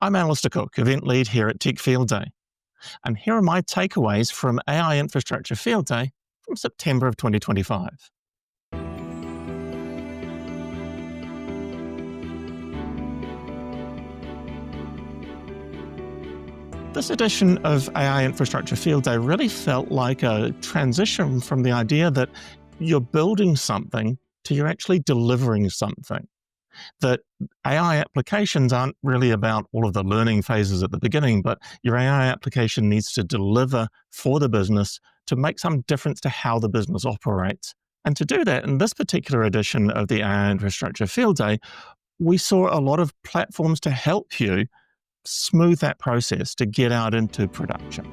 I'm Alastair Cooke, Event Lead here at Tech Field Day, and here are my takeaways from AI Infrastructure Field Day from September of 2025. This edition of AI Infrastructure Field Day really felt like a transition from the idea that you're building something to you're actually delivering something. That AI applications aren't really about all of the learning phases at the beginning, but your AI application needs to deliver for the business to make some difference to how the business operates. And to do that, in this particular edition of the AI Infrastructure Field Day, we saw a lot of platforms to help you smooth that process to get out into production.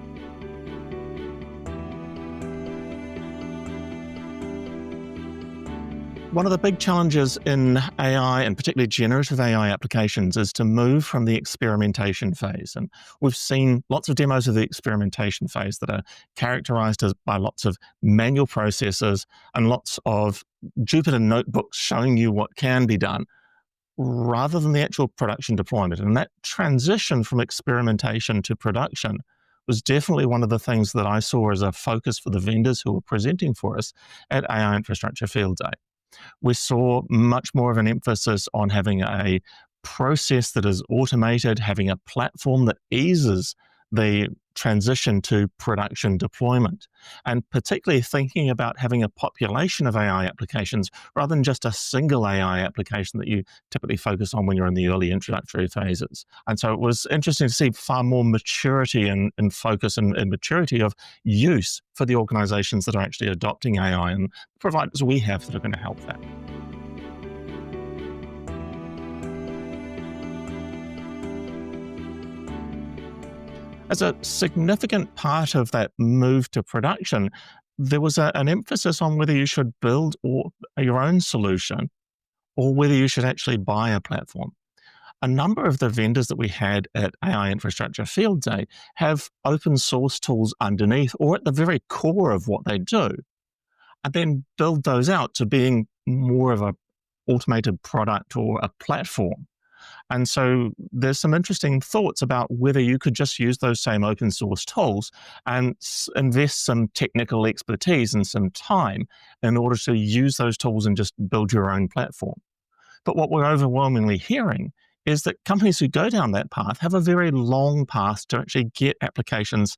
One of the big challenges in AI, and particularly generative AI applications, is to move from the experimentation phase. And we've seen lots of demos of the experimentation phase that are characterized by lots of manual processes and lots of Jupyter notebooks showing you what can be done, rather than the actual production deployment. And that transition from experimentation to production was definitely one of the things that I saw as a focus for the vendors who were presenting for us at AI Infrastructure Field Day. We saw much more of an emphasis on having a process that is automated, having a platform that eases the transition to production deployment, and particularly thinking about having a population of AI applications rather than just a single AI application that you typically focus on when you're in the early introductory phases. And so it was interesting to see far more maturity and focus and maturity of use for the organizations that are actually adopting AI and providers we have that are going to help that. As a significant part of that move to production, there was an emphasis on whether you should build your own solution or whether you should actually buy a platform. A number of the vendors that we had at AI Infrastructure Field Day have open source tools underneath or at the very core of what they do, and then build those out to being more of an automated product or a platform. And so there's some interesting thoughts about whether you could just use those same open source tools and invest some technical expertise and some time in order to use those tools and just build your own platform. But what we're overwhelmingly hearing is that companies who go down that path have a very long path to actually get applications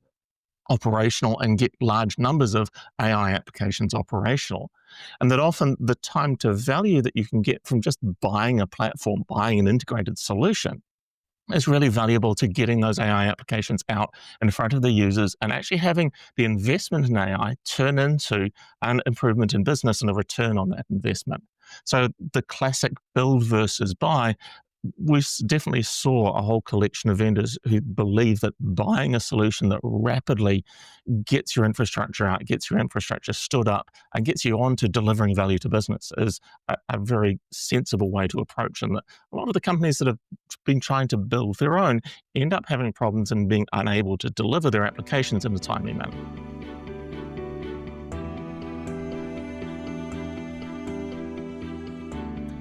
operational and get large numbers of AI applications operational. And that often the time to value that you can get from just buying a platform, buying an integrated solution, is really valuable to getting those AI applications out in front of the users and actually having the investment in AI turn into an improvement in business and a return on that investment. So the classic build versus buy, we definitely saw a whole collection of vendors who believe that buying a solution that rapidly gets your infrastructure out, gets your infrastructure stood up, and gets you on to delivering value to business is a very sensible way to approach. And that a lot of the companies that have been trying to build their own end up having problems and being unable to deliver their applications in a timely manner.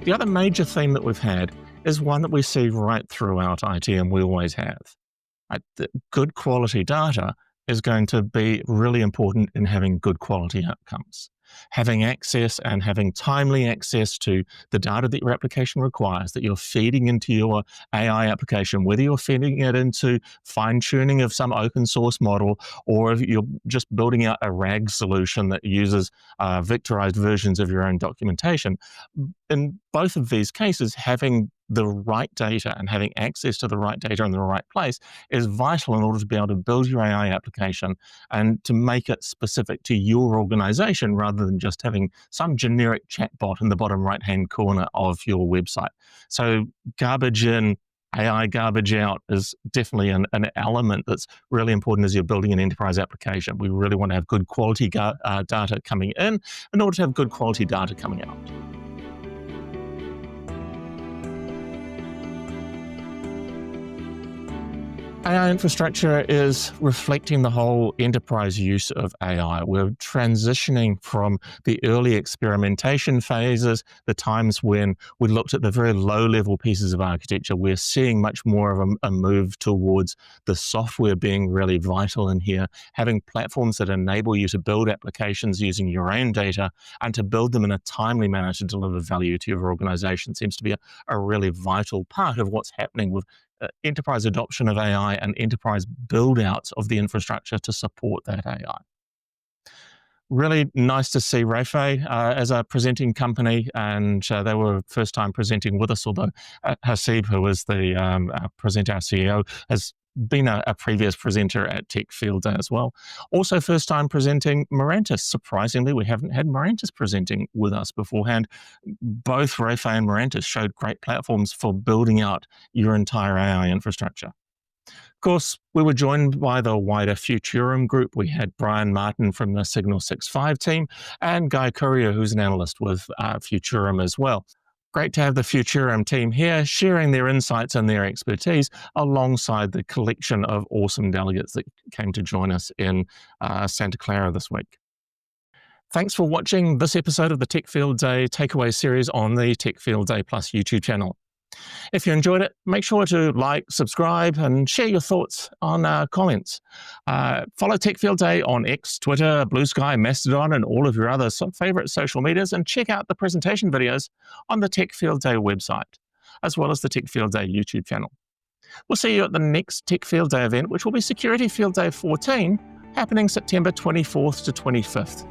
The other major theme that we've had is one that we see right throughout IT, and we always have. Good quality data is going to be really important in having good quality outcomes. Having access and having timely access to the data that your application requires, that you're feeding into your AI application, whether you're feeding it into fine-tuning of some open source model, or if you're just building out a RAG solution that uses vectorized versions of your own documentation. In both of these cases, having the right data and having access to the right data in the right place is vital in order to be able to build your AI application and to make it specific to your organization rather than just having some generic chatbot in the bottom right-hand corner of your website. So garbage in, AI garbage out is definitely an element that's really important as you're building an enterprise application. We really want to have good quality data coming in order to have good quality data coming out. AI infrastructure is reflecting the whole enterprise use of AI. We're transitioning from the early experimentation phases, the times when we looked at the very low-level pieces of architecture. We're seeing much more of a move towards the software being really vital in here, having platforms that enable you to build applications using your own data and to build them in a timely manner to deliver value to your organization seems to be a really vital part of what's happening with enterprise adoption of AI and enterprise build-outs of the infrastructure to support that AI. Really nice to see Rafay as a presenting company, and they were first time presenting with us, although Hasib, who is the presenter, our CEO, has been a previous presenter at Tech Field Day as well. Also first time presenting Mirantis. Surprisingly, we haven't had Mirantis presenting with us beforehand. Both Rafay and Mirantis showed great platforms for building out your entire AI infrastructure. Of course, we were joined by the wider Futurum group. We had Brian Martin from the Signal 6.5 team and Guy Courier, who's an analyst with Futurum as well. Great to have the Futurum team here sharing their insights and their expertise alongside the collection of awesome delegates that came to join us in Santa Clara this week. Thanks for watching this episode of the Tech Field Day Takeaway series on the Tech Field Day Plus YouTube channel. If you enjoyed it, make sure to like, subscribe, and share your thoughts on comments. Follow Tech Field Day on X, Twitter, Blue Sky, Mastodon, and all of your other favorite social medias, and check out the presentation videos on the Tech Field Day website, as well as the Tech Field Day YouTube channel. We'll see you at the next Tech Field Day event, which will be Security Field Day 14, happening September 24th to 25th.